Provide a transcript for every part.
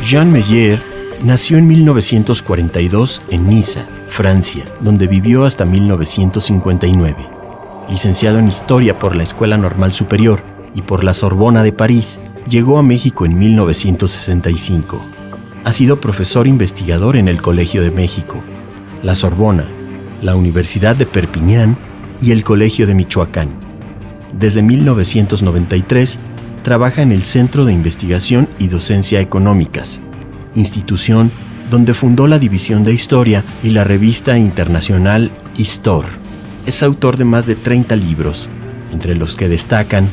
Jean Meyer nació en 1942 en Niza, Francia, donde vivió hasta 1959. Licenciado en Historia por la Escuela Normal Superior y por la Sorbona de París, llegó a México en 1965. Ha sido profesor investigador en el Colegio de México, la Sorbona, la Universidad de Perpiñán y el Colegio de Michoacán. Desde 1993 trabaja en el Centro de Investigación y Docencia Económicas, institución donde fundó la División de Historia y la revista internacional Histor. Es autor de más de 30 libros, entre los que destacan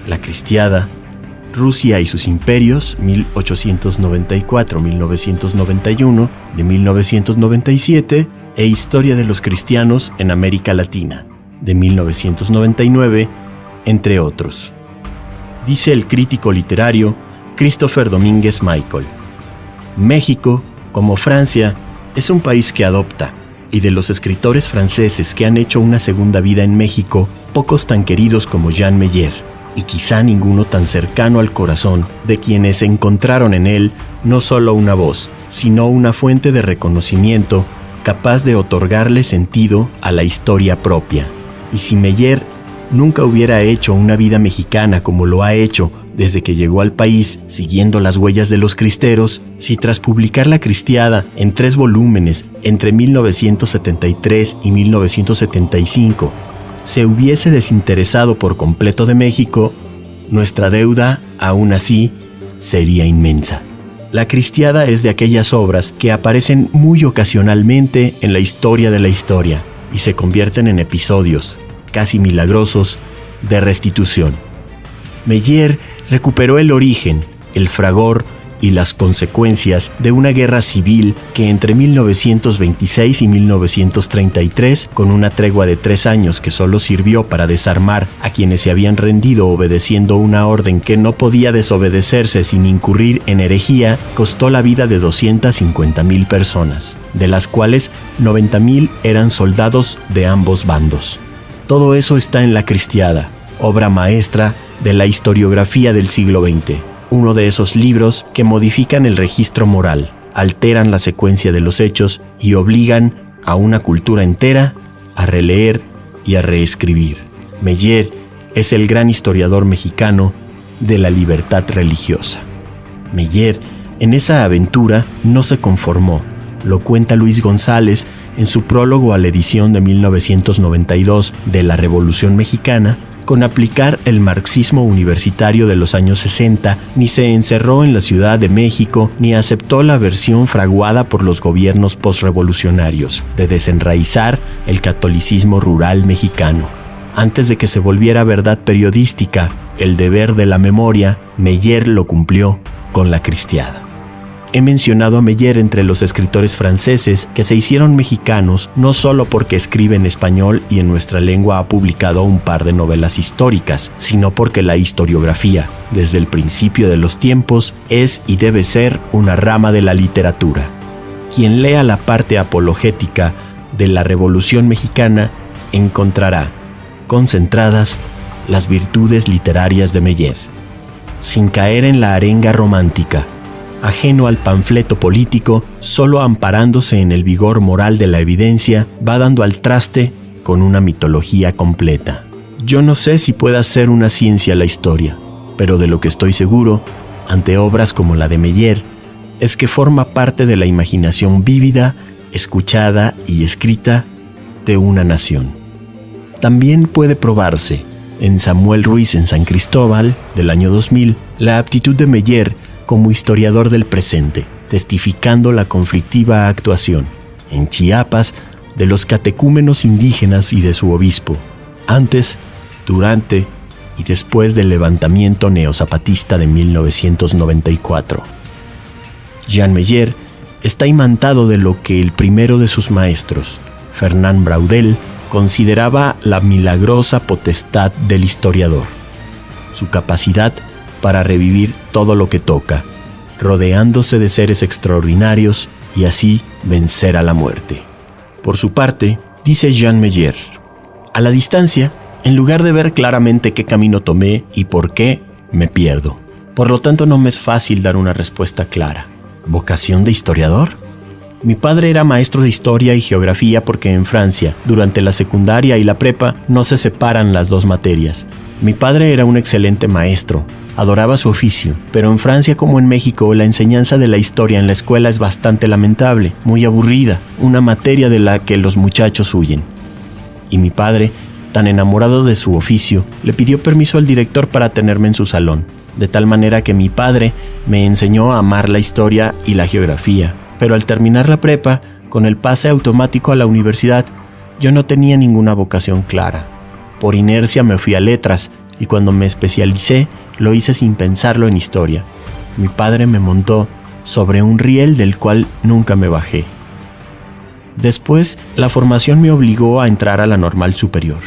La Cristiada, Rusia y sus imperios, 1894-1991, de 1997, e Historia de los cristianos en América Latina, de 1999, entre otros. Dice el crítico literario Christopher Domínguez Michael: México, como Francia, es un país que adopta, y de los escritores franceses que han hecho una segunda vida en México, pocos tan queridos como Jean Meyer, y quizá ninguno tan cercano al corazón de quienes encontraron en él no solo una voz, sino una fuente de reconocimiento capaz de otorgarle sentido a la historia propia. Y si Meyer nunca hubiera hecho una vida mexicana como lo ha hecho desde que llegó al país siguiendo las huellas de los cristeros, si tras publicar La Cristiada en 3 volúmenes entre 1973 y 1975 se hubiese desinteresado por completo de México, nuestra deuda, aún así, sería inmensa. La Cristiada es de aquellas obras que aparecen muy ocasionalmente en la historia de la historia y se convierten en episodios, casi milagrosos, de restitución. Meyer recuperó el origen, el fragor y las consecuencias de una guerra civil que entre 1926 y 1933, con una tregua de 3 años que solo sirvió para desarmar a quienes se habían rendido obedeciendo una orden que no podía desobedecerse sin incurrir en herejía, costó la vida de 250,000 personas, de las cuales 90,000 eran soldados de ambos bandos. Todo eso está en La Cristiada, obra maestra de la historiografía del siglo XX. Uno de esos libros que modifican el registro moral, alteran la secuencia de los hechos y obligan a una cultura entera a releer y a reescribir. Meyer es el gran historiador mexicano de la libertad religiosa. Meyer, en esa aventura, no se conformó. Lo cuenta Luis González en su prólogo a la edición de 1992 de La Revolución Mexicana, con aplicar el marxismo universitario de los años 60, ni se encerró en la Ciudad de México, ni aceptó la versión fraguada por los gobiernos postrevolucionarios de desenraizar el catolicismo rural mexicano. Antes de que se volviera verdad periodística, el deber de la memoria, Meyer lo cumplió con La Cristiada. He mencionado a Meyer entre los escritores franceses que se hicieron mexicanos no solo porque escribe en español y en nuestra lengua ha publicado un par de novelas históricas, sino porque la historiografía, desde el principio de los tiempos, es y debe ser una rama de la literatura. Quien lea la parte apologética de la Revolución Mexicana encontrará concentradas las virtudes literarias de Meyer, sin caer en la arenga romántica, ajeno al panfleto político, solo amparándose en el vigor moral de la evidencia, va dando al traste con una mitología completa. Yo no sé si pueda ser una ciencia la historia, pero de lo que estoy seguro, ante obras como la de Meyer, es que forma parte de la imaginación vívida, escuchada y escrita de una nación. También puede probarse, en Samuel Ruiz en San Cristóbal, del año 2000, la aptitud de Meyer como historiador del presente, testificando la conflictiva actuación, en Chiapas, de los catecúmenos indígenas y de su obispo, antes, durante y después del levantamiento neozapatista de 1994. Jean Meyer está imantado de lo que el primero de sus maestros, Fernand Braudel, consideraba la milagrosa potestad del historiador, su capacidad para revivir todo lo que toca, rodeándose de seres extraordinarios y así vencer a la muerte. Por su parte, dice Jean Meyer: a la distancia, en lugar de ver claramente qué camino tomé y por qué, me pierdo. Por lo tanto, no me es fácil dar una respuesta clara. ¿Vocación de historiador? Mi padre era maestro de historia y geografía porque en Francia, durante la secundaria y la prepa, no se separan las dos materias. Mi padre era un excelente maestro, adoraba su oficio, pero en Francia como en México la enseñanza de la historia en la escuela es bastante lamentable, muy aburrida, una materia de la que los muchachos huyen. Y mi padre, tan enamorado de su oficio, le pidió permiso al director para tenerme en su salón, de tal manera que mi padre me enseñó a amar la historia y la geografía. Pero al terminar la prepa, con el pase automático a la universidad, yo no tenía ninguna vocación clara. Por inercia me fui a letras y cuando me especialicé, lo hice sin pensarlo en historia. Mi padre me montó sobre un riel del cual nunca me bajé. Después, la formación me obligó a entrar a la Normal Superior.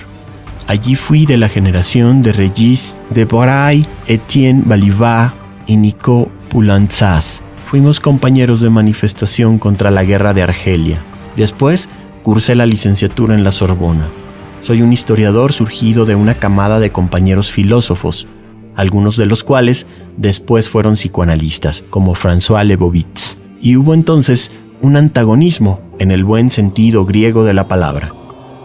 Allí fui de la generación de Régis Debray, Etienne Balibar y Nico Poulantzas. Fuimos compañeros de manifestación contra la guerra de Argelia. Después, cursé la licenciatura en la Sorbona. Soy un historiador surgido de una camada de compañeros filósofos, algunos de los cuales después fueron psicoanalistas, como François Lebovitz. Y hubo entonces un antagonismo, en el buen sentido griego de la palabra.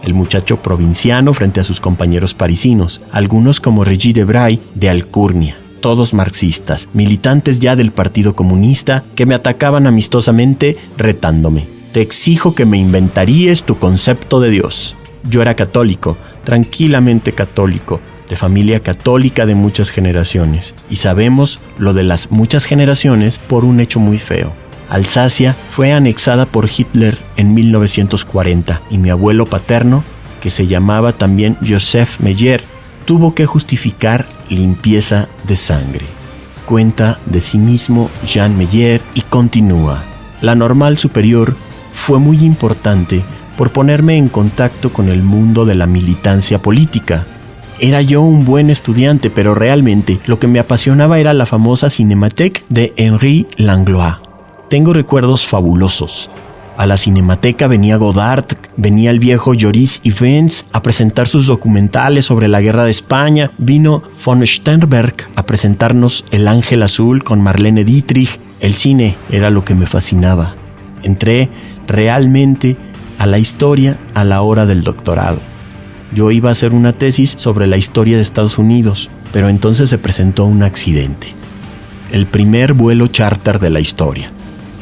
El muchacho provinciano frente a sus compañeros parisinos, algunos como Régis Debray de Alcurnia, todos marxistas, militantes ya del Partido Comunista, que me atacaban amistosamente retándome. Te exijo que me inventaríes tu concepto de Dios. Yo era católico, tranquilamente católico, de familia católica de muchas generaciones, y sabemos lo de las muchas generaciones por un hecho muy feo. Alsacia fue anexada por Hitler en 1940 y mi abuelo paterno, que se llamaba también Joseph Meyer, tuvo que justificar limpieza de sangre. Cuenta de sí mismo Jean Meyer y continúa. La Normal Superior fue muy importante por ponerme en contacto con el mundo de la militancia política. Era yo un buen estudiante, pero realmente lo que me apasionaba era la famosa Cinémathèque de Henri Langlois. Tengo recuerdos fabulosos. A la Cinemateca venía Godard, venía el viejo Joris Ivens a presentar sus documentales sobre la guerra de España, vino von Sternberg a presentarnos El Ángel Azul con Marlene Dietrich. El cine era lo que me fascinaba. Entré realmente a la historia a la hora del doctorado. Yo iba a hacer una tesis sobre la historia de Estados Unidos, pero entonces se presentó un accidente. El primer vuelo charter de la historia.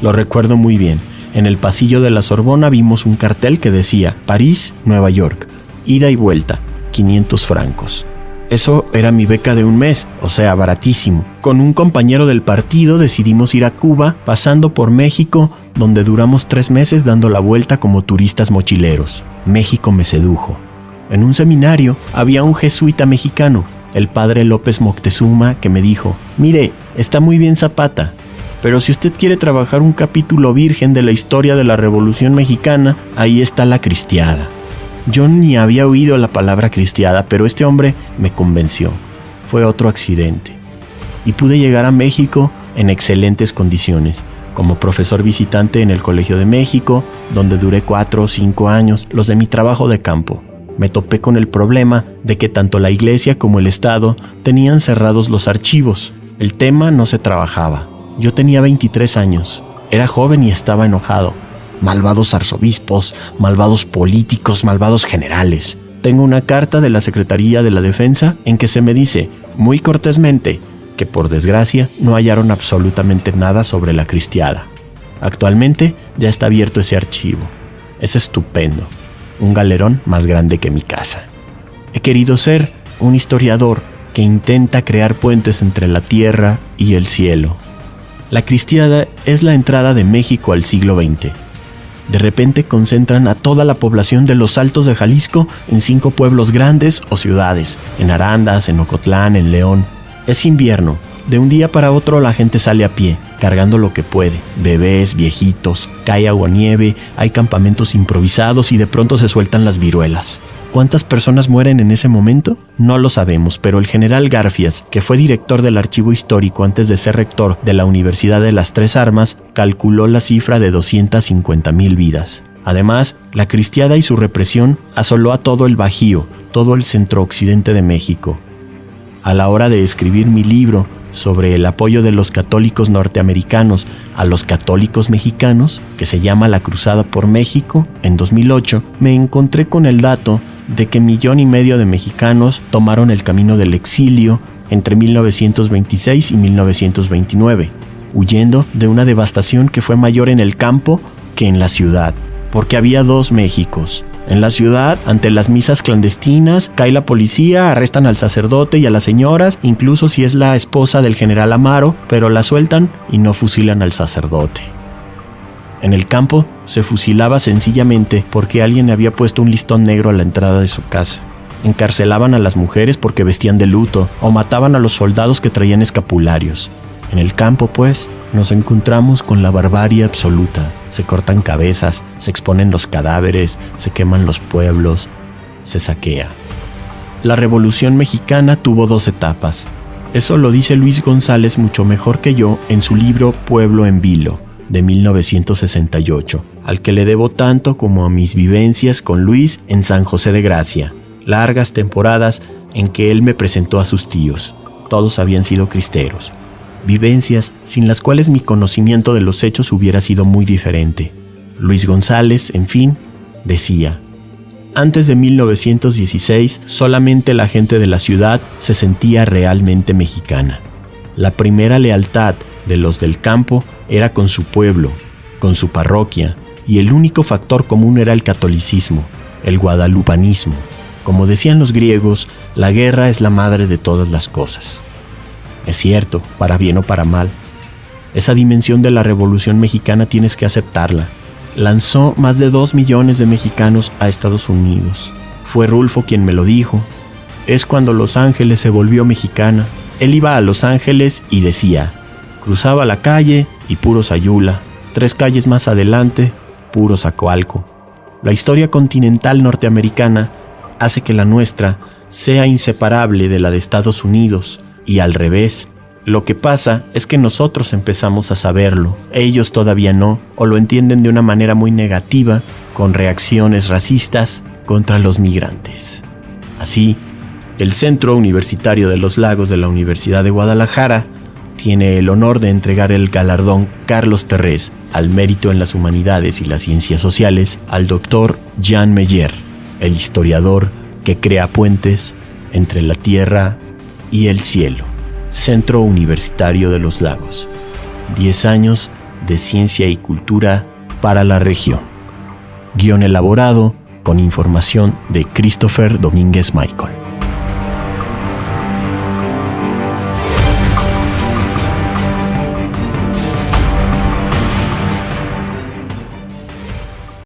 Lo recuerdo muy bien. En el pasillo de la Sorbona vimos un cartel que decía París, Nueva York, ida y vuelta, 500 francos. Eso era mi beca de un mes, o sea, baratísimo. Con un compañero del partido decidimos ir a Cuba, pasando por México, donde duramos 3 meses dando la vuelta como turistas mochileros. México me sedujo. En un seminario había un jesuita mexicano, el padre López Moctezuma, que me dijo: mire, está muy bien Zapata, pero si usted quiere trabajar un capítulo virgen de la historia de la Revolución Mexicana, ahí está la Cristiada. Yo ni había oído la palabra cristiada, pero este hombre me convenció. Fue otro accidente. Y pude llegar a México en excelentes condiciones, como profesor visitante en el Colegio de México, donde duré 4 o 5 años, los de mi trabajo de campo. Me topé con el problema de que tanto la iglesia como el Estado tenían cerrados los archivos. El tema no se trabajaba. Yo tenía 23 años, era joven y estaba enojado. Malvados arzobispos, malvados políticos, malvados generales. Tengo una carta de la Secretaría de la Defensa en que se me dice, muy cortésmente, que por desgracia no hallaron absolutamente nada sobre la Cristiada. Actualmente ya está abierto ese archivo. Es estupendo, un galerón más grande que mi casa. He querido ser un historiador que intenta crear puentes entre la tierra y el cielo. La Cristiada es la entrada de México al siglo XX. De repente concentran a toda la población de los Altos de Jalisco en 5 pueblos grandes o ciudades, en Arandas, en Ocotlán, en León. Es invierno. De un día para otro la gente sale a pie, cargando lo que puede. Bebés, viejitos, cae aguanieve, hay campamentos improvisados y de pronto se sueltan las viruelas. ¿Cuántas personas mueren en ese momento? No lo sabemos, pero el general Garfias, que fue director del archivo histórico antes de ser rector de la Universidad de las Tres Armas, calculó la cifra de 250,000 vidas. Además, la Cristiada y su represión asoló a todo el Bajío, todo el centro-occidente de México. A la hora de escribir mi libro, sobre el apoyo de los católicos norteamericanos a los católicos mexicanos, que se llama La Cruzada por México, en 2008, me encontré con el dato de que 1,5 millones de mexicanos tomaron el camino del exilio entre 1926 y 1929, huyendo de una devastación que fue mayor en el campo que en la ciudad, porque había 2 Méxicos. En la ciudad, ante las misas clandestinas, cae la policía, arrestan al sacerdote y a las señoras, incluso si es la esposa del general Amaro, pero la sueltan y no fusilan al sacerdote. En el campo se fusilaba sencillamente porque alguien había puesto un listón negro a la entrada de su casa. Encarcelaban a las mujeres porque vestían de luto o mataban a los soldados que traían escapularios. En el campo, pues, nos encontramos con la barbarie absoluta. Se cortan cabezas, se exponen los cadáveres, se queman los pueblos, se saquea. La Revolución Mexicana tuvo 2 etapas. Eso lo dice Luis González mucho mejor que yo en su libro Pueblo en Vilo, de 1968, al que le debo tanto como a mis vivencias con Luis en San José de Gracia. Largas temporadas en que él me presentó a sus tíos. Todos habían sido cristeros. Vivencias sin las cuales mi conocimiento de los hechos hubiera sido muy diferente. Luis González, en fin, decía: antes de 1916, solamente la gente de la ciudad se sentía realmente mexicana. La primera lealtad de los del campo era con su pueblo, con su parroquia, y el único factor común era el catolicismo, el guadalupanismo. Como decían los griegos, la guerra es la madre de todas las cosas. Es cierto, para bien o para mal. Esa dimensión de la Revolución Mexicana tienes que aceptarla. Lanzó más de 2 millones de mexicanos a Estados Unidos. Fue Rulfo quien me lo dijo. Es cuando Los Ángeles se volvió mexicana. Él iba a Los Ángeles y decía: cruzaba la calle y puro Sayula. 3 calles más adelante, puro Zacoalco. La historia continental norteamericana hace que la nuestra sea inseparable de la de Estados Unidos. Y al revés, lo que pasa es que nosotros empezamos a saberlo, ellos todavía no, o lo entienden de una manera muy negativa, con reacciones racistas contra los migrantes. Así, el Centro Universitario de los Lagos de la Universidad de Guadalajara tiene el honor de entregar el galardón Carlos Terrés al mérito en las humanidades y las ciencias sociales al doctor Jean Meyer, el historiador que crea puentes entre la tierra y el cielo. Centro Universitario de los Lagos. 10 años de ciencia y cultura para la región. Guión elaborado con información de Christopher Domínguez Michael.